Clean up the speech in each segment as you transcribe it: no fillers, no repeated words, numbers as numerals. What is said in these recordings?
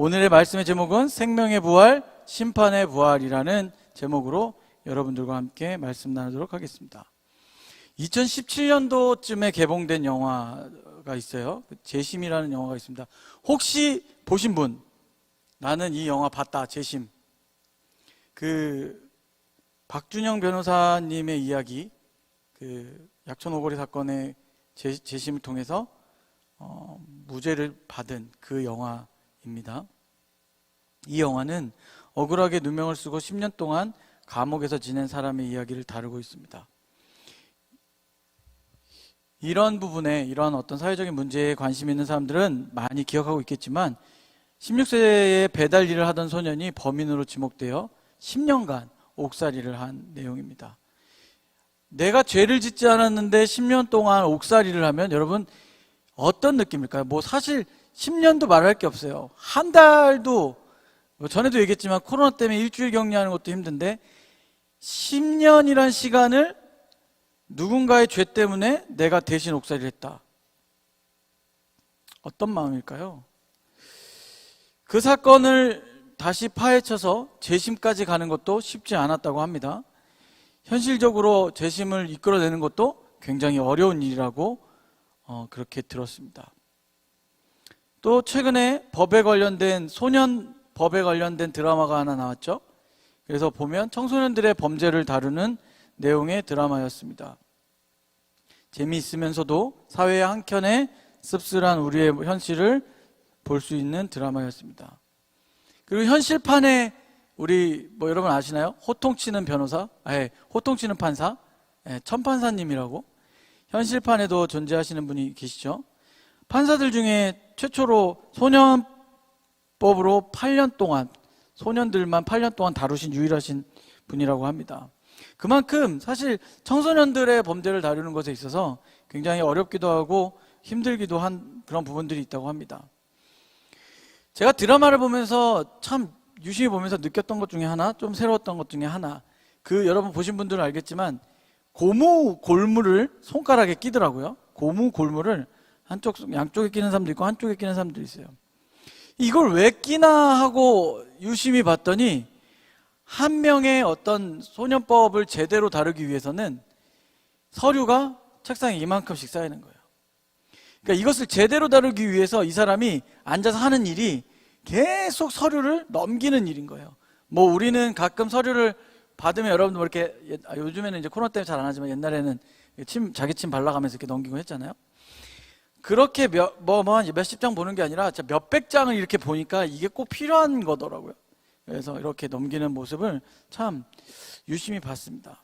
오늘의 말씀의 제목은 생명의 부활, 심판의 부활이라는 제목으로 여러분들과 함께 말씀 나누도록 하겠습니다. 2017년도쯤에 개봉된 영화가 있어요. 재심이라는 영화가 있습니다. 혹시 보신 분? 나는 이 영화 봤다, 재심. 박준영 변호사님의 이야기, 약촌 오거리 사건의 재심을 통해서 무죄를 받은 그 영화입니다. 이 영화는 억울하게 누명을 쓰고 10년 동안 감옥에서 지낸 사람의 이야기를 다루고 있습니다. 이런 부분에, 이러한 어떤 사회적인 문제에 관심 있는 사람들은 많이 기억하고 있겠지만 16세에 배달 일을 하던 소년이 범인으로 지목되어 10년간 옥살이를 한 내용입니다. 내가 죄를 짓지 않았는데 10년 동안 옥살이를 하면 여러분 어떤 느낌일까요? 사실 10년도 말할 게 없어요. 한 달도, 전에도 얘기했지만 코로나 때문에 일주일 격리하는 것도 힘든데 10년이란 시간을 누군가의 죄 때문에 내가 대신 옥살이를 했다. 어떤 마음일까요? 그 사건을 다시 파헤쳐서 재심까지 가는 것도 쉽지 않았다고 합니다. 현실적으로 재심을 이끌어내는 것도 굉장히 어려운 일이라고 그렇게 들었습니다. 또 최근에 소년 법에 관련된 드라마가 하나 나왔죠. 그래서 보면 청소년들의 범죄를 다루는 내용의 드라마였습니다. 재미있으면서도 사회의 한켠에 씁쓸한 우리의 현실을 볼 수 있는 드라마였습니다. 그리고 현실판에 우리 여러분 아시나요? 호통치는 변호사, 호통치는 판사, 천판사님이라고 현실판에도 존재하시는 분이 계시죠. 판사들 중에 최초로 소년법으로 8년 동안, 소년들만 8년 동안 다루신 유일하신 분이라고 합니다. 그만큼 사실 청소년들의 범죄를 다루는 것에 있어서 굉장히 어렵기도 하고 힘들기도 한 그런 부분들이 있다고 합니다. 제가 드라마를 보면서 참 유심히 보면서 느꼈던 것 중에 하나, 좀 새로웠던 것 중에 하나, 여러분 보신 분들은 알겠지만 고무 골무를 손가락에 끼더라고요. 고무 골무를 양쪽에 끼는 사람도 있고 한쪽에 끼는 사람도 있어요. 이걸 왜 끼나 하고 유심히 봤더니 한 명의 어떤 소년법을 제대로 다루기 위해서는 서류가 책상에 이만큼씩 쌓이는 거예요. 그러니까 이것을 제대로 다루기 위해서 이 사람이 앉아서 하는 일이 계속 서류를 넘기는 일인 거예요. 우리는 가끔 서류를 받으면 여러분들 이렇게, 요즘에는 이제 코로나 때문에 잘 안 하지만 옛날에는 자기 침 발라가면서 이렇게 넘기고 했잖아요. 그렇게 몇십 장 보는 게 아니라 몇백 장을 이렇게 보니까 이게 꼭 필요한 거더라고요. 그래서 이렇게 넘기는 모습을 참 유심히 봤습니다.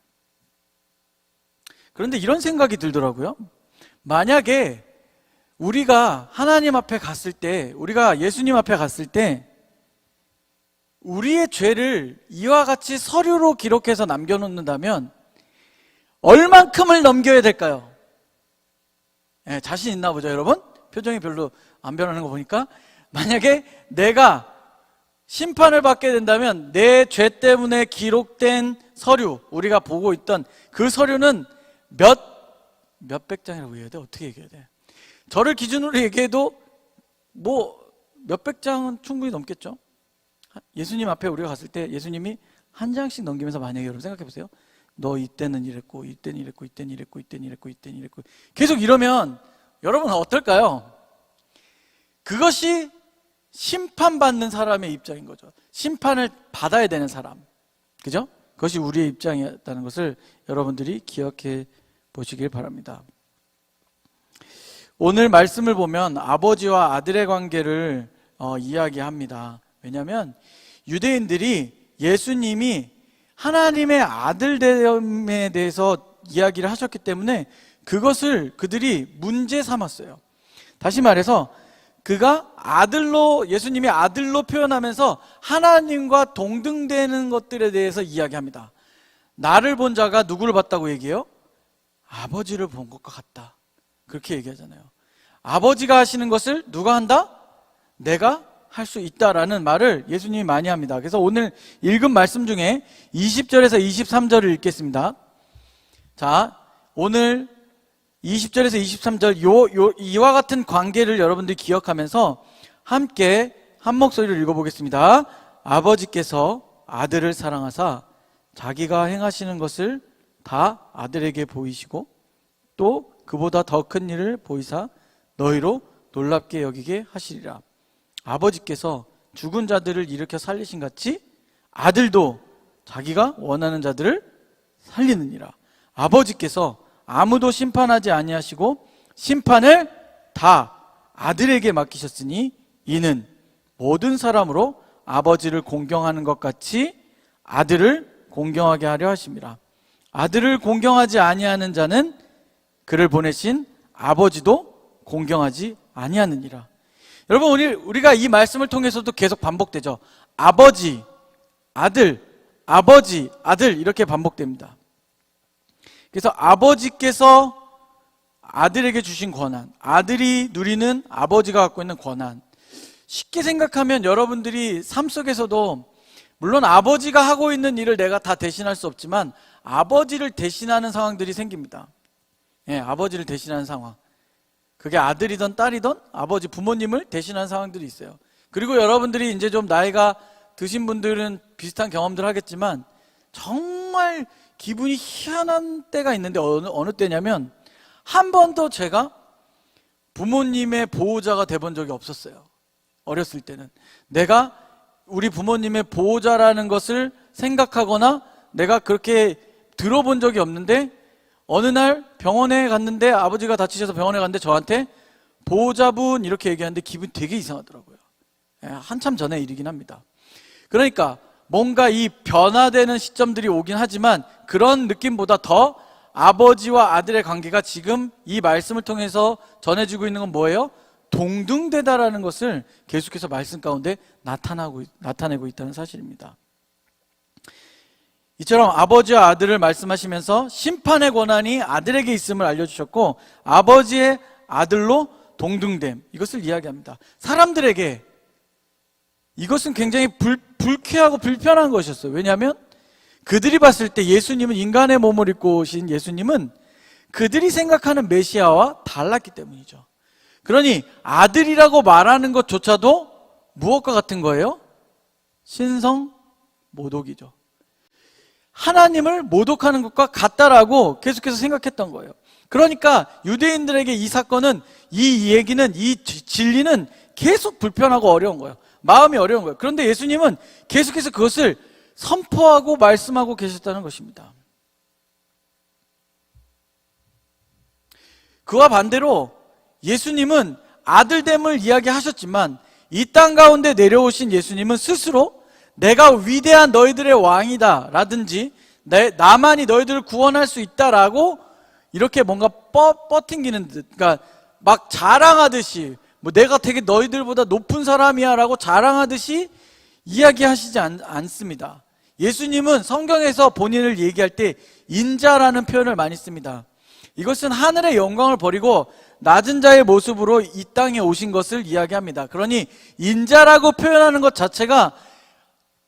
그런데 이런 생각이 들더라고요. 만약에 우리가 하나님 앞에 갔을 때, 우리가 예수님 앞에 갔을 때 우리의 죄를 이와 같이 서류로 기록해서 남겨놓는다면 얼만큼을 넘겨야 될까요? 자신 있나 보죠, 여러분? 표정이 별로 안 변하는 거 보니까. 만약에 내가 심판을 받게 된다면 내 죄 때문에 기록된 서류, 우리가 보고 있던 그 서류는 몇백 장이라고 얘기해야 돼? 어떻게 얘기해야 돼? 저를 기준으로 얘기해도 몇백 장은 충분히 넘겠죠? 예수님 앞에 우리가 갔을 때 예수님이 한 장씩 넘기면서 만약에 여러분 생각해 보세요. 너 이때는 이랬고, 이때는 이랬고, 이때는 이랬고, 이때는 이랬고, 이때는 이랬고. 계속 이러면 여러분은 어떨까요? 그것이 심판받는 사람의 입장인 거죠. 심판을 받아야 되는 사람. 그죠? 그것이 우리의 입장이었다는 것을 여러분들이 기억해 보시길 바랍니다. 오늘 말씀을 보면 아버지와 아들의 관계를 이야기합니다. 왜냐하면 유대인들이 예수님이 하나님의 아들됨에 대해서 이야기를 하셨기 때문에 그것을 그들이 문제 삼았어요. 다시 말해서 예수님이 아들로 표현하면서 하나님과 동등되는 것들에 대해서 이야기합니다. 나를 본 자가 누구를 봤다고 얘기해요? 아버지를 본 것과 같다. 그렇게 얘기하잖아요. 아버지가 하시는 것을 누가 한다? 내가 할 수 있다라는 말을 예수님이 많이 합니다. 그래서 오늘 읽은 말씀 중에 20절에서 23절을 읽겠습니다. 자, 오늘 20절에서 23절 이와 같은 관계를 여러분들이 기억하면서 함께 한 목소리로 읽어보겠습니다. 아버지께서 아들을 사랑하사 자기가 행하시는 것을 다 아들에게 보이시고 또 그보다 더 큰 일을 보이사 너희로 놀랍게 여기게 하시리라. 아버지께서 죽은 자들을 일으켜 살리신 같이 아들도 자기가 원하는 자들을 살리느니라. 아버지께서 아무도 심판하지 아니하시고 심판을 다 아들에게 맡기셨으니 이는 모든 사람으로 아버지를 공경하는 것 같이 아들을 공경하게 하려 하심이라. 아들을 공경하지 아니하는 자는 그를 보내신 아버지도 공경하지 아니하느니라. 여러분, 우리가 이 말씀을 통해서도 계속 반복되죠. 아버지, 아들, 아버지, 아들 이렇게 반복됩니다. 그래서 아버지께서 아들에게 주신 권한, 아들이 누리는 아버지가 갖고 있는 권한, 쉽게 생각하면 여러분들이 삶 속에서도 물론 아버지가 하고 있는 일을 내가 다 대신할 수 없지만 아버지를 대신하는 상황들이 생깁니다. 예, 아버지를 대신하는 상황. 그게 아들이든 딸이든 아버지 부모님을 대신하는 상황들이 있어요. 그리고 여러분들이 이제 좀 나이가 드신 분들은 비슷한 경험들 하겠지만 정말 기분이 희한한 때가 있는데 어느 때냐면 한 번도 제가 부모님의 보호자가 돼본 적이 없었어요. 어렸을 때는 내가 우리 부모님의 보호자라는 것을 생각하거나 내가 그렇게 들어본 적이 없는데 어느 날 병원에 갔는데 아버지가 다치셔서 병원에 갔는데 저한테 보호자분 이렇게 얘기하는데 기분이 되게 이상하더라고요. 한참 전에 일이긴 합니다. 그러니까 뭔가 이 변화되는 시점들이 오긴 하지만 그런 느낌보다 더 아버지와 아들의 관계가 지금 이 말씀을 통해서 전해지고 있는 건 뭐예요? 동등되다라는 것을 계속해서 말씀 가운데 나타내고 있다는 사실입니다. 이처럼 아버지와 아들을 말씀하시면서 심판의 권한이 아들에게 있음을 알려주셨고 아버지의 아들로 동등됨, 이것을 이야기합니다. 사람들에게 이것은 굉장히 불쾌하고 불편한 것이었어요. 왜냐하면 그들이 봤을 때 예수님은, 인간의 몸을 입고 오신 예수님은 그들이 생각하는 메시아와 달랐기 때문이죠. 그러니 아들이라고 말하는 것조차도 무엇과 같은 거예요? 신성 모독이죠. 하나님을 모독하는 것과 같다라고 계속해서 생각했던 거예요. 그러니까 유대인들에게 이 사건은, 이 얘기는, 이 진리는 계속 불편하고 어려운 거예요. 마음이 어려운 거예요. 그런데 예수님은 계속해서 그것을 선포하고 말씀하고 계셨다는 것입니다. 그와 반대로 예수님은 아들됨을 이야기하셨지만 이 땅 가운데 내려오신 예수님은 스스로 내가 위대한 너희들의 왕이다 라든지 나만이 너희들을 구원할 수 있다라고 이렇게 뭔가 뻗팅기는 듯, 그러니까 막 자랑하듯이 뭐 내가 되게 너희들보다 높은 사람이야 라고 자랑하듯이 이야기하시지 않습니다. 예수님은 성경에서 본인을 얘기할 때 인자라는 표현을 많이 씁니다. 이것은 하늘의 영광을 버리고 낮은 자의 모습으로 이 땅에 오신 것을 이야기합니다. 그러니 인자라고 표현하는 것 자체가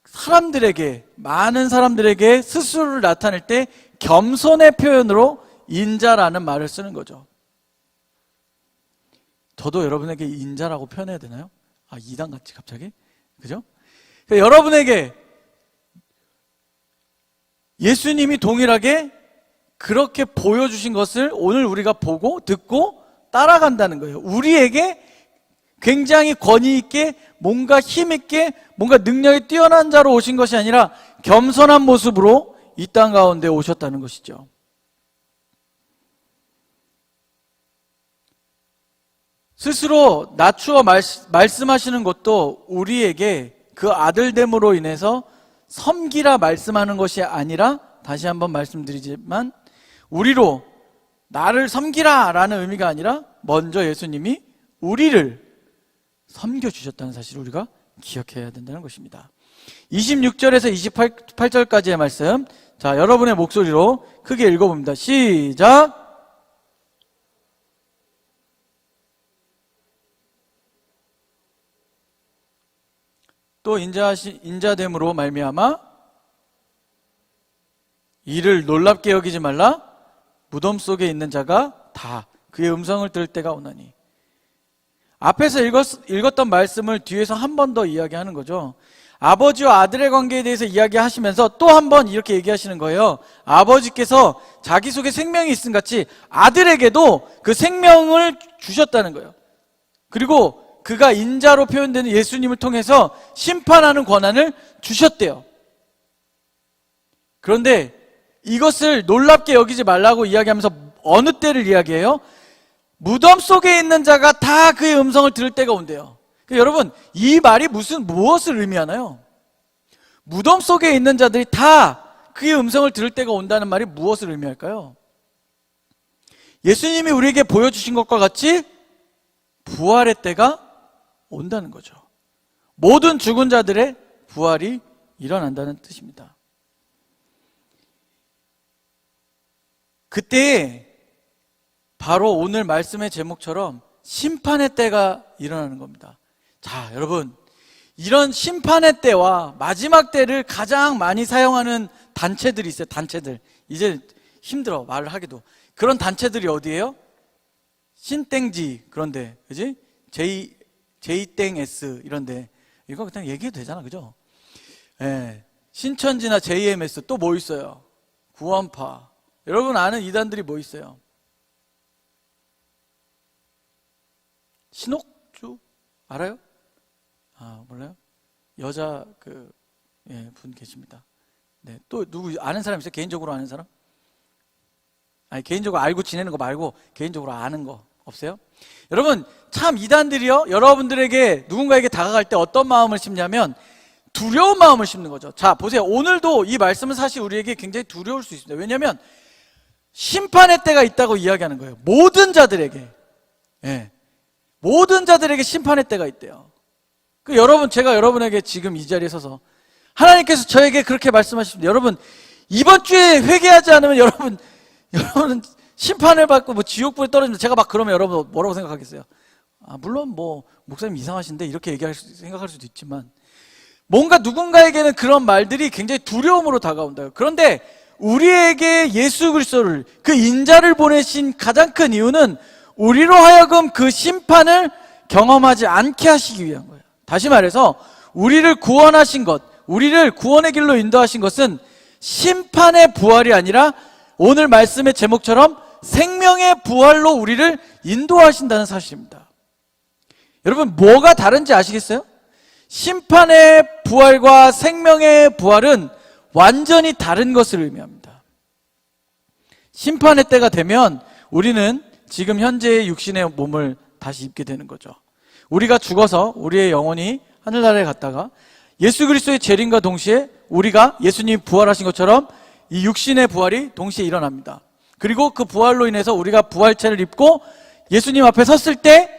사람들에게, 많은 사람들에게 스스로를 나타낼 때 겸손의 표현으로 인자라는 말을 쓰는 거죠. 저도 여러분에게 인자라고 표현해야 되나요? 이단같이 갑자기? 그죠? 그러니까 여러분에게 예수님이 동일하게 그렇게 보여주신 것을 오늘 우리가 보고 듣고 따라간다는 거예요. 우리에게 굉장히 권위 있게, 뭔가 힘 있게, 뭔가 능력이 뛰어난 자로 오신 것이 아니라 겸손한 모습으로 이 땅 가운데 오셨다는 것이죠. 스스로 낮추어 말씀하시는 것도 우리에게 그 아들됨으로 인해서 섬기라 말씀하는 것이 아니라, 다시 한번 말씀드리지만 우리로 나를 섬기라 라는 의미가 아니라 먼저 예수님이 우리를 섬겨주셨다는 사실을 우리가 기억해야 된다는 것입니다. 26절에서 28절까지의 말씀, 자, 여러분의 목소리로 크게 읽어봅니다. 시작! 또 인자됨으로 말미암아 이를 놀랍게 여기지 말라. 무덤 속에 있는 자가 다 그의 음성을 들을 때가 오나니. 앞에서 읽었던 말씀을 뒤에서 한 번 더 이야기하는 거죠. 아버지와 아들의 관계에 대해서 이야기하시면서 또 한 번 이렇게 얘기하시는 거예요. 아버지께서 자기 속에 생명이 있음 같이 아들에게도 그 생명을 주셨다는 거예요. 그리고 그가 인자로 표현되는 예수님을 통해서 심판하는 권한을 주셨대요. 그런데 이것을 놀랍게 여기지 말라고 이야기하면서 어느 때를 이야기해요? 무덤 속에 있는 자가 다 그의 음성을 들을 때가 온대요. 여러분, 이 말이 무엇을 의미하나요? 무덤 속에 있는 자들이 다 그의 음성을 들을 때가 온다는 말이 무엇을 의미할까요? 예수님이 우리에게 보여주신 것과 같이 부활의 때가 온다는 거죠. 모든 죽은 자들의 부활이 일어난다는 뜻입니다. 그때 바로 오늘 말씀의 제목처럼 심판의 때가 일어나는 겁니다. 자, 여러분, 이런 심판의 때와 마지막 때를 가장 많이 사용하는 단체들이 있어요. 단체들. 이제 힘들어 말을 하기도. 그런 단체들이 어디예요? 신땡지 그런데, 그지? J땡S 이런데. 이거 그냥 얘기해도 되잖아, 그죠? 예. 신천지나 JMS 또 뭐 있어요? 구원파. 여러분 아는 이단들이 뭐 있어요? 신옥주 알아요? 아, 몰라요? 여자 분 계십니다. 네, 또 누구 아는 사람 있어요? 개인적으로 아는 사람? 아니, 개인적으로 알고 지내는 거 말고 개인적으로 아는 거 없어요? 여러분, 참 이단들이요, 여러분들에게 누군가에게 다가갈 때 어떤 마음을 심냐면 두려운 마음을 심는 거죠. 자, 보세요. 오늘도 이 말씀은 사실 우리에게 굉장히 두려울 수 있습니다. 왜냐하면 심판의 때가 있다고 이야기하는 거예요. 모든 자들에게. 예. 모든 자들에게 심판의 때가 있대요. 여러분, 제가 여러분에게 지금 이 자리에 서서 하나님께서 저에게 그렇게 말씀하십니다. 여러분, 이번 주에 회개하지 않으면 여러분은 심판을 받고 뭐 지옥불에 떨어집니다. 제가 막 그러면 여러분 뭐라고 생각하겠어요? 아, 물론 뭐 목사님 이상하신데 이렇게 생각할 수도 있지만 뭔가 누군가에게는 그런 말들이 굉장히 두려움으로 다가온다. 그런데 우리에게 예수 그리스도를, 그 인자를 보내신 가장 큰 이유는 우리로 하여금 그 심판을 경험하지 않게 하시기 위한 거예요. 다시 말해서 우리를 구원하신 것, 우리를 구원의 길로 인도하신 것은 심판의 부활이 아니라 오늘 말씀의 제목처럼 생명의 부활로 우리를 인도하신다는 사실입니다. 여러분, 뭐가 다른지 아시겠어요? 심판의 부활과 생명의 부활은 완전히 다른 것을 의미합니다. 심판의 때가 되면 우리는 지금 현재의 육신의 몸을 다시 입게 되는 거죠. 우리가 죽어서 우리의 영혼이 하늘나라에 갔다가 예수 그리스도의 재림과 동시에 우리가 예수님이 부활하신 것처럼 이 육신의 부활이 동시에 일어납니다. 그리고 그 부활로 인해서 우리가 부활체를 입고 예수님 앞에 섰을 때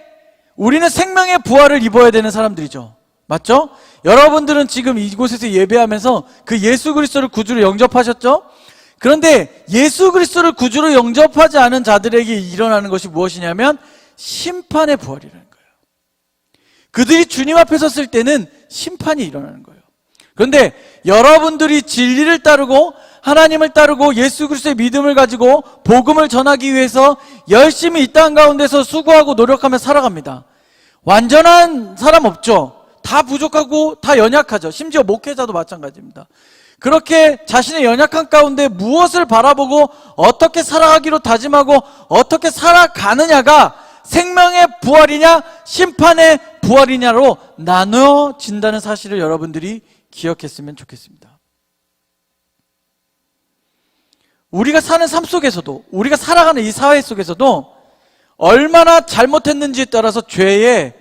우리는 생명의 부활을 입어야 되는 사람들이죠. 맞죠? 여러분들은 지금 이곳에서 예배하면서 그 예수 그리스도를 구주로 영접하셨죠? 그런데 예수 그리스도를 구주로 영접하지 않은 자들에게 일어나는 것이 무엇이냐면 심판의 부활이라는 거예요. 그들이 주님 앞에 섰을 때는 심판이 일어나는 거예요. 그런데 여러분들이 진리를 따르고 하나님을 따르고 예수 그리스도의 믿음을 가지고 복음을 전하기 위해서 열심히 이 땅 가운데서 수고하고 노력하며 살아갑니다. 완전한 사람 없죠. 다 부족하고 다 연약하죠. 심지어 목회자도 마찬가지입니다. 그렇게 자신의 연약한 가운데 무엇을 바라보고 어떻게 살아가기로 다짐하고 어떻게 살아가느냐가 생명의 부활이냐 심판의 부활이냐로 나누어진다는 사실을 여러분들이 기억했으면 좋겠습니다. 우리가 사는 삶 속에서도, 우리가 살아가는 이 사회 속에서도 얼마나 잘못했는지에 따라서 죄의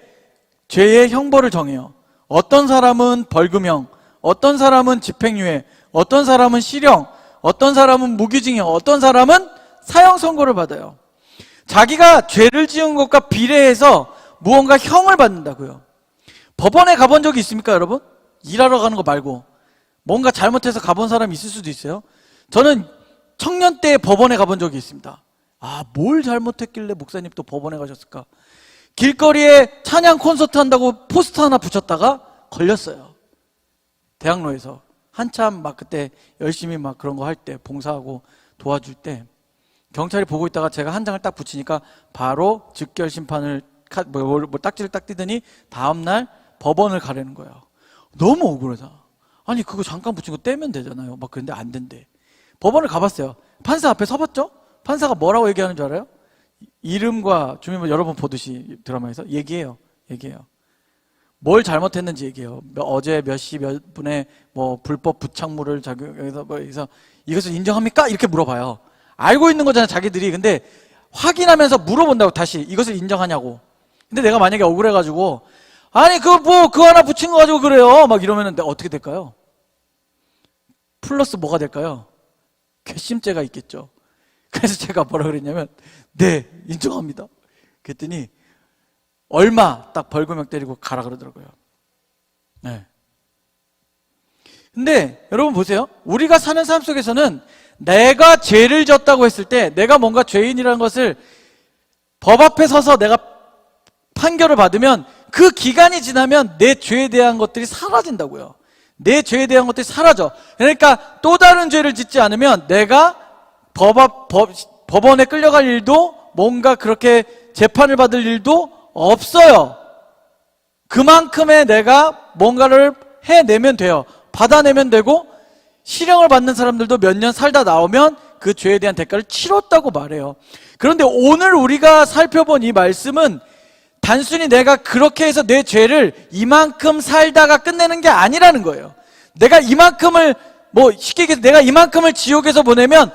형벌을 정해요. 어떤 사람은 벌금형, 어떤 사람은 집행유예, 어떤 사람은 실형, 어떤 사람은 무기징역, 어떤 사람은 사형 선고를 받아요. 자기가 죄를 지은 것과 비례해서 무언가 형을 받는다고요. 법원에 가본 적이 있습니까, 여러분? 일하러 가는 거 말고 뭔가 잘못해서 가본 사람이 있을 수도 있어요. 저는 청년 때 법원에 가본 적이 있습니다. 아, 뭘 잘못했길래 목사님 또 법원에 가셨을까? 길거리에 찬양 콘서트 한다고 포스터 하나 붙였다가 걸렸어요. 대학로에서 한참 막 그때 열심히 막 그런 거 할 때 봉사하고 도와줄 때 경찰이 보고 있다가 제가 한 장을 딱 붙이니까 바로 즉결 심판을 딱지를 딱 띄더니 다음날 법원을 가려는 거예요. 너무 억울하다. 아니 그거 잠깐 붙인 거 떼면 되잖아요. 막 그런데 안 된대. 법원을 가봤어요. 판사 앞에 서봤죠? 판사가 뭐라고 얘기하는 줄 알아요? 이름과 주민번호 여러 번 보듯이 드라마에서 얘기해요. 뭘 잘못했는지 얘기해요. 어제 몇 시 몇 분에 뭐 불법 부착물을 작용해서 뭐 해서 이것을 인정합니까? 이렇게 물어봐요. 알고 있는 거잖아요, 자기들이. 근데 확인하면서 물어본다고 다시 이것을 인정하냐고. 근데 내가 만약에 억울해가지고 아니 그거 하나 붙인 거 가지고 그래요. 막 이러면은 어떻게 될까요? 플러스 뭐가 될까요? 괘씸죄가 있겠죠. 그래서 제가 뭐라 그랬냐면 네 인정합니다. 그랬더니 얼마 딱 벌금형 때리고 가라 그러더라고요. 네. 근데 여러분 보세요. 우리가 사는 삶 속에서는 내가 죄를 졌다고 했을 때 내가 뭔가 죄인이라는 것을 법 앞에 서서 내가 판결을 받으면 그 기간이 지나면 내 죄에 대한 것들이 사라진다고요. 내 죄에 대한 것들이 사라져. 그러니까 또 다른 죄를 짓지 않으면 내가 법원에 끌려갈 일도 뭔가 그렇게 재판을 받을 일도 없어요. 그만큼의 내가 뭔가를 해내면 돼요. 받아내면 되고 실형을 받는 사람들도 몇 년 살다 나오면 그 죄에 대한 대가를 치렀다고 말해요. 그런데 오늘 우리가 살펴본 이 말씀은 단순히 내가 그렇게 해서 내 죄를 이만큼 살다가 끝내는 게 아니라는 거예요. 내가 이만큼을 쉽게 얘기해서 내가 이만큼을 지옥에서 보내면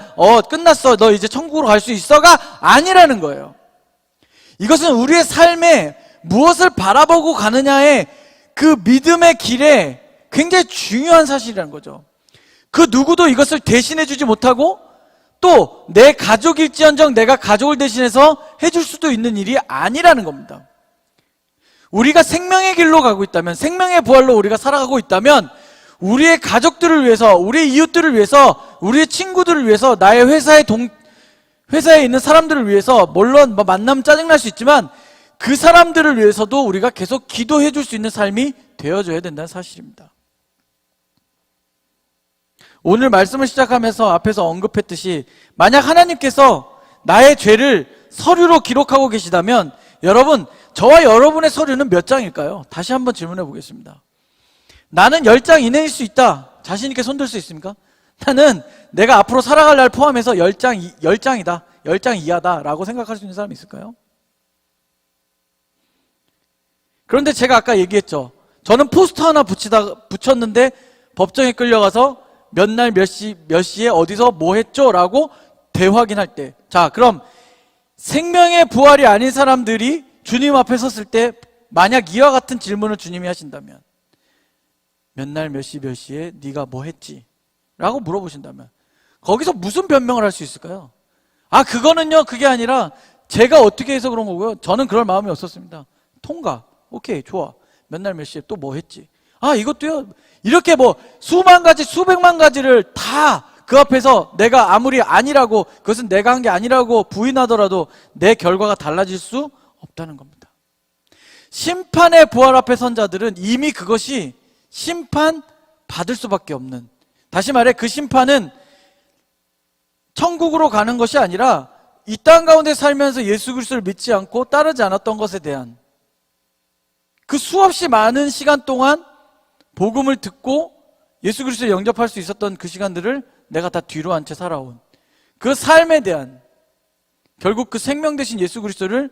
끝났어 너 이제 천국으로 갈 수 있어가 아니라는 거예요. 이것은 우리의 삶에 무엇을 바라보고 가느냐의 그 믿음의 길에 굉장히 중요한 사실이라는 거죠. 그 누구도 이것을 대신해 주지 못하고 또 내 가족일지언정 내가 가족을 대신해서 해줄 수도 있는 일이 아니라는 겁니다. 우리가 생명의 길로 가고 있다면, 생명의 부활로 우리가 살아가고 있다면 우리의 가족들을 위해서, 우리의 이웃들을 위해서, 우리의 친구들을 위해서, 나의 회사에 있는 사람들을 위해서, 물론 만나면 짜증날 수 있지만 그 사람들을 위해서도 우리가 계속 기도해 줄 수 있는 삶이 되어줘야 된다는 사실입니다. 오늘 말씀을 시작하면서 앞에서 언급했듯이 만약 하나님께서 나의 죄를 서류로 기록하고 계시다면 여러분, 저와 여러분의 서류는 몇 장일까요? 다시 한번 질문해 보겠습니다. 나는 10장 이내일 수 있다. 자신 있게 손들 수 있습니까? 나는 내가 앞으로 살아갈 날 포함해서 10장이다. 10장 이하다 라고 생각할 수 있는 사람이 있을까요? 그런데 제가 아까 얘기했죠. 저는 포스터 하나 붙였는데 법정에 끌려가서 몇 날 몇 시에 어디서 뭐 했죠? 라고 되확인할 때, 자 그럼 생명의 부활이 아닌 사람들이 주님 앞에 섰을 때 만약 이와 같은 질문을 주님이 하신다면 몇 날 몇 시에 네가 뭐 했지? 라고 물어보신다면 거기서 무슨 변명을 할 수 있을까요? 그거는요 그게 아니라 제가 어떻게 해서 그런 거고요. 저는 그럴 마음이 없었습니다. 통과. 오케이 좋아. 몇 날 몇 시에 또 뭐 했지? 이것도요. 이렇게 수만 가지 수백만 가지를 다 그 앞에서 내가 아무리 아니라고, 그것은 내가 한 게 아니라고 부인하더라도 내 결과가 달라질 수 없다는 겁니다. 심판의 부활 앞에 선 자들은 이미 그것이 심판받을 수밖에 없는, 다시 말해 그 심판은 천국으로 가는 것이 아니라 이 땅 가운데 살면서 예수 그리스도를 믿지 않고 따르지 않았던 것에 대한 그 수없이 많은 시간 동안 복음을 듣고 예수 그리스도를 영접할 수 있었던 그 시간들을 내가 다 뒤로 한 채 살아온 그 삶에 대한, 결국 그 생명 되신 예수 그리스도를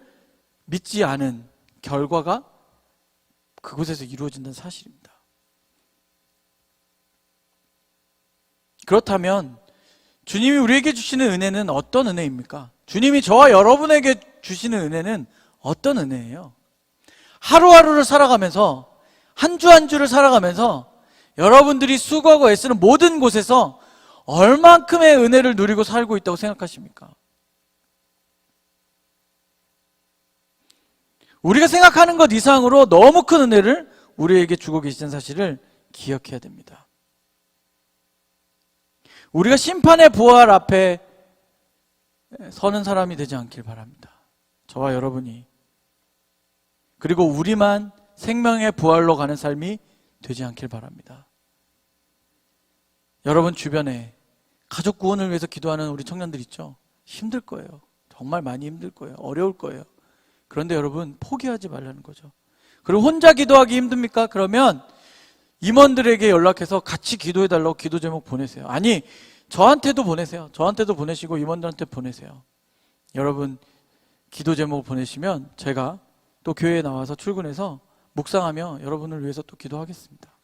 믿지 않은 결과가 그곳에서 이루어진다는 사실입니다. 그렇다면 주님이 우리에게 주시는 은혜는 어떤 은혜입니까? 주님이 저와 여러분에게 주시는 은혜는 어떤 은혜예요? 하루하루를 살아가면서, 한 주 한 주를 살아가면서 여러분들이 수고하고 애쓰는 모든 곳에서 얼만큼의 은혜를 누리고 살고 있다고 생각하십니까? 우리가 생각하는 것 이상으로 너무 큰 은혜를 우리에게 주고 계시는 사실을 기억해야 됩니다. 우리가 심판의 부활 앞에 서는 사람이 되지 않길 바랍니다. 저와 여러분이, 그리고 우리만 생명의 부활로 가는 삶이 되지 않길 바랍니다. 여러분 주변에 가족 구원을 위해서 기도하는 우리 청년들 있죠? 힘들 거예요. 정말 많이 힘들 거예요. 어려울 거예요. 그런데 여러분, 포기하지 말라는 거죠. 그리고 혼자 기도하기 힘듭니까? 그러면 임원들에게 연락해서 같이 기도해달라고 기도 제목 보내세요. 아니, 저한테도 보내세요. 저한테도 보내시고 임원들한테 보내세요. 여러분, 기도 제목 보내시면 제가 또 교회에 나와서 출근해서 묵상하며 여러분을 위해서 또 기도하겠습니다.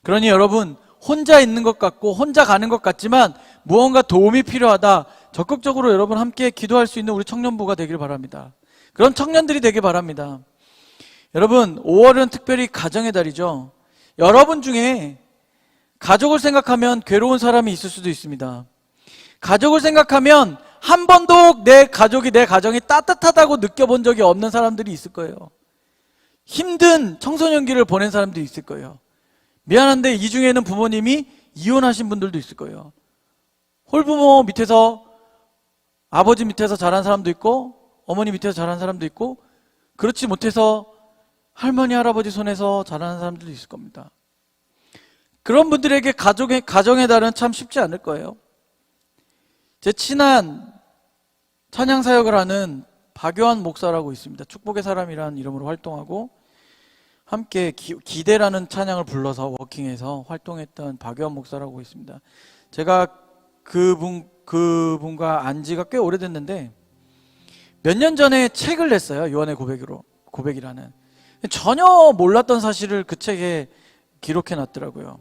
그러니 여러분, 혼자 있는 것 같고 혼자 가는 것 같지만 무언가 도움이 필요하다, 적극적으로 여러분 함께 기도할 수 있는 우리 청년부가 되길 바랍니다. 그런 청년들이 되길 바랍니다. 여러분, 5월은 특별히 가정의 달이죠. 여러분 중에 가족을 생각하면 괴로운 사람이 있을 수도 있습니다. 가족을 생각하면 한 번도 내 가족이, 내 가정이 따뜻하다고 느껴본 적이 없는 사람들이 있을 거예요. 힘든 청소년기를 보낸 사람들이 있을 거예요. 미안한데 이 중에는 부모님이 이혼하신 분들도 있을 거예요. 홀부모 밑에서, 아버지 밑에서 자란 사람도 있고 어머니 밑에서 자란 사람도 있고, 그렇지 못해서 할머니 할아버지 손에서 자라는 사람들도 있을 겁니다. 그런 분들에게 가정의 달은 참 쉽지 않을 거예요. 제 친한 찬양 사역을 하는 박요한 목사라고 있습니다. 축복의 사람이라는 이름으로 활동하고 함께 기대라는 찬양을 불러서 워킹해서 활동했던 박요한 목사라고 있습니다. 제가 그분과 안 지가 꽤 오래됐는데 몇 년 전에 책을 냈어요. 요한의 고백이라는. 전혀 몰랐던 사실을 그 책에 기록해 놨더라고요.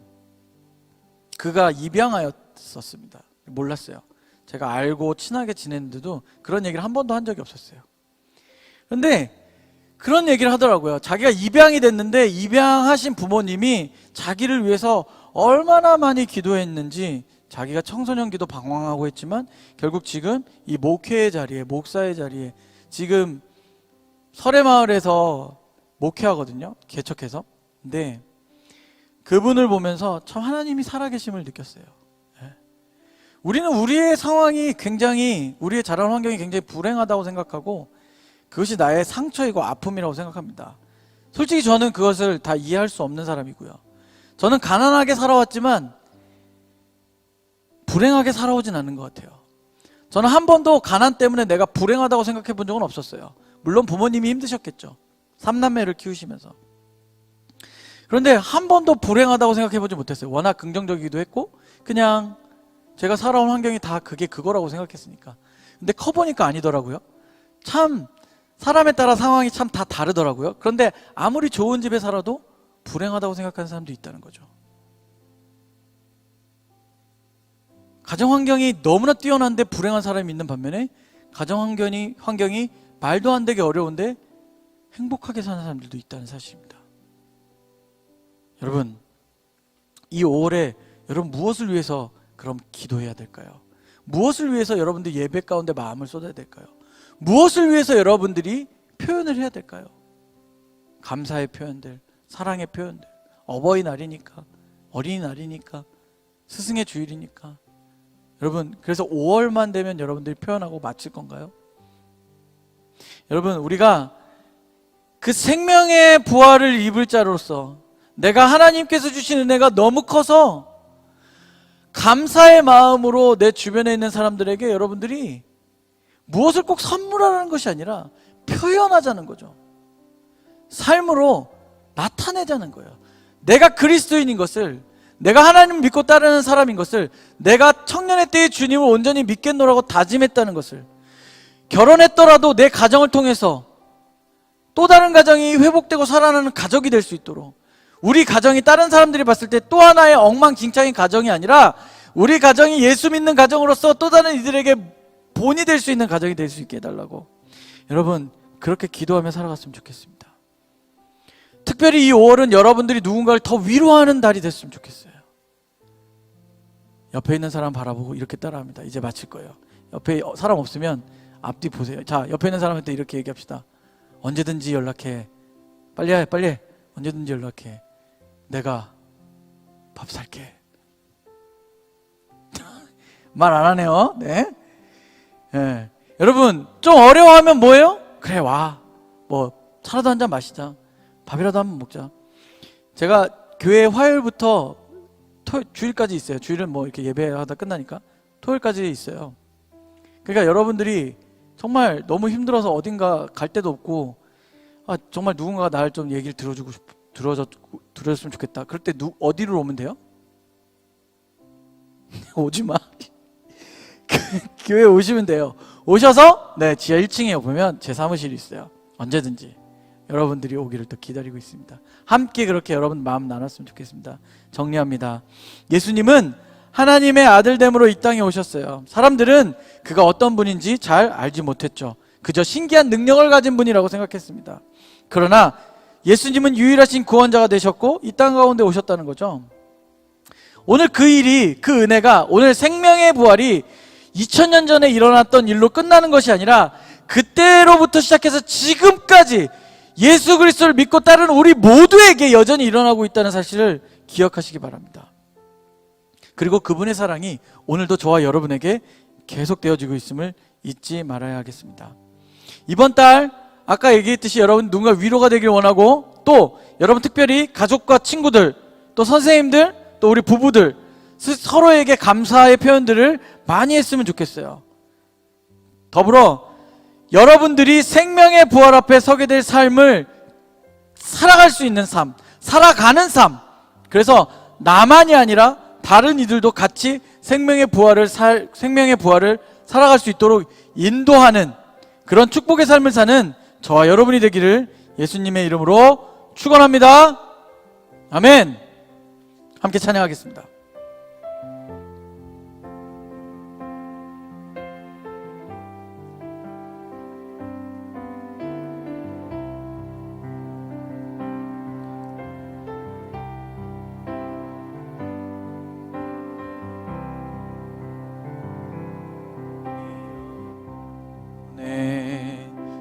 그가 입양하였었습니다. 몰랐어요. 제가 알고 친하게 지냈는데도 그런 얘기를 한 번도 한 적이 없었어요. 그런데 그런 얘기를 하더라고요. 자기가 입양이 됐는데 입양하신 부모님이 자기를 위해서 얼마나 많이 기도했는지, 자기가 청소년 기도 방황하고 했지만 결국 지금 이 목회의 자리에, 목사의 자리에, 지금 설해마을에서 목회하거든요. 개척해서. 근데 그분을 보면서 참 하나님이 살아계심을 느꼈어요. 우리는 우리의 상황이 굉장히, 우리의 자란 환경이 굉장히 불행하다고 생각하고 그것이 나의 상처이고 아픔이라고 생각합니다. 솔직히 저는 그것을 다 이해할 수 없는 사람이고요. 저는 가난하게 살아왔지만 불행하게 살아오진 않는 것 같아요. 저는 한 번도 가난 때문에 내가 불행하다고 생각해 본 적은 없었어요. 물론 부모님이 힘드셨겠죠. 3남매를 키우시면서. 그런데 한 번도 불행하다고 생각해 보지 못했어요. 워낙 긍정적이기도 했고 그냥 제가 살아온 환경이 다 그거라고 생각했으니까. 근데 커보니까 아니더라고요. 참 사람에 따라 상황이 참 다 다르더라고요. 그런데 아무리 좋은 집에 살아도 불행하다고 생각하는 사람도 있다는 거죠. 가정 환경이 너무나 뛰어난데 불행한 사람이 있는 반면에 가정 환경이 말도 안 되게 어려운데 행복하게 사는 사람들도 있다는 사실입니다. 여러분, 이 5월에 여러분 무엇을 위해서 그럼 기도해야 될까요? 무엇을 위해서 여러분들 예배 가운데 마음을 쏟아야 될까요? 무엇을 위해서 여러분들이 표현을 해야 될까요? 감사의 표현들, 사랑의 표현들, 어버이날이니까, 어린이날이니까, 스승의 주일이니까. 여러분, 그래서 5월만 되면 여러분들이 표현하고 마칠 건가요? 여러분, 우리가 그 생명의 부활을 입을 자로서 내가 하나님께서 주신 은혜가 너무 커서 감사의 마음으로 내 주변에 있는 사람들에게 여러분들이 무엇을 꼭 선물하는 것이 아니라 표현하자는 거죠. 삶으로 나타내자는 거예요. 내가 그리스도인인 것을, 내가 하나님을 믿고 따르는 사람인 것을, 내가 청년의 때의 주님을 온전히 믿겠노라고 다짐했다는 것을, 결혼했더라도 내 가정을 통해서 또 다른 가정이 회복되고 살아나는 가족이 될 수 있도록, 우리 가정이 다른 사람들이 봤을 때 또 하나의 엉망진창인 가정이 아니라 우리 가정이 예수 믿는 가정으로서 또 다른 이들에게 본이 될 수 있는 가정이 될 수 있게 해달라고, 여러분 그렇게 기도하며 살아갔으면 좋겠습니다. 특별히 이 5월은 여러분들이 누군가를 더 위로하는 달이 됐으면 좋겠어요. 옆에 있는 사람 바라보고 이렇게 따라합니다. 이제 마칠 거예요. 옆에 사람 없으면 앞뒤 보세요. 자, 옆에 있는 사람한테 이렇게 얘기합시다. 언제든지 연락해. 빨리 해, 빨리 해. 언제든지 연락해. 내가 밥 살게. 말 안 하네요. 네. 네. 여러분, 좀 어려워하면 뭐예요? 그래, 와. 뭐 차라도 한잔 마시자. 밥이라도 한번 먹자. 제가 교회 화요일부터 주일까지 있어요. 주일은 뭐 이렇게 예배하다 끝나니까 토요일까지 있어요. 그러니까 여러분들이 정말 너무 힘들어서 어딘가 갈 데도 없고, 정말 누군가가 나를 좀 얘기를 들어줬으면 좋겠다. 그럴 때 어디로 오면 돼요? 오지 마. 교회 오시면 돼요. 오셔서 지하 1층에 보면 제 사무실이 있어요. 언제든지 여러분들이 오기를 또 기다리고 있습니다. 함께 그렇게 여러분 마음 나눴으면 좋겠습니다. 정리합니다. 예수님은 하나님의 아들됨으로 이 땅에 오셨어요. 사람들은 그가 어떤 분인지 잘 알지 못했죠. 그저 신기한 능력을 가진 분이라고 생각했습니다. 그러나 예수님은 유일하신 구원자가 되셨고 이 땅 가운데 오셨다는 거죠. 오늘 그 일이, 그 은혜가, 오늘 생명의 부활이 2000년 전에 일어났던 일로 끝나는 것이 아니라 그때로부터 시작해서 지금까지 예수 그리스도를 믿고 따르는 우리 모두에게 여전히 일어나고 있다는 사실을 기억하시기 바랍니다. 그리고 그분의 사랑이 오늘도 저와 여러분에게 계속되어지고 있음을 잊지 말아야 하겠습니다. 이번 달 아까 얘기했듯이 여러분 누군가 위로가 되길 원하고, 또 여러분 특별히 가족과 친구들, 또 선생님들, 또 우리 부부들 서로에게 감사의 표현들을 많이 했으면 좋겠어요. 더불어 여러분들이 생명의 부활 앞에 서게 될 삶을 살아갈 수 있는 삶, 살아가는 삶, 그래서 나만이 아니라 다른 이들도 같이 생명의 부활을 살아갈 수 있도록 인도하는 그런 축복의 삶을 사는 저와 여러분이 되기를 예수님의 이름으로 축원합니다. 아멘. 함께 찬양하겠습니다.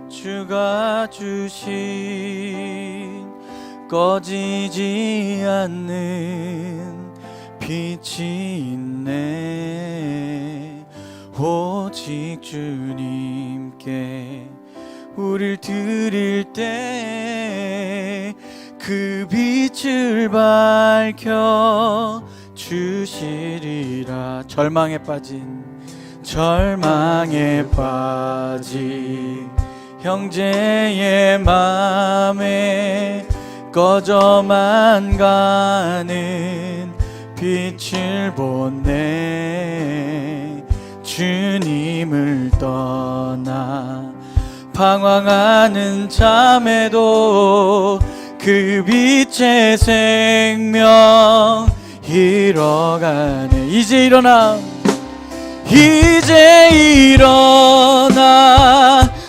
주가 주신 꺼지지 않는 빛이 있네. 오직 주님께 우릴 드릴 때 그 빛을 밝혀 주시리라. 절망에 빠진 형제의 맘에 꺼져만 가는 빛을 보내. 주님을 떠나 방황하는 잠에도 그 빛의 생명 잃어가네. 이제 일어나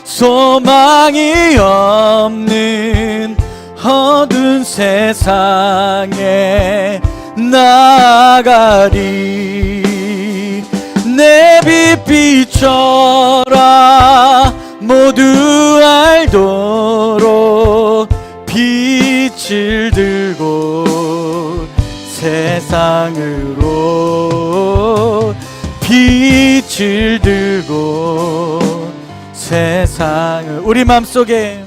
소망이 없는 어두운 세상에 나아가리. 내 빛 비춰라 모두 알도록 빛을 들고 세상으로 빛을 들고 세상을 우리 맘속에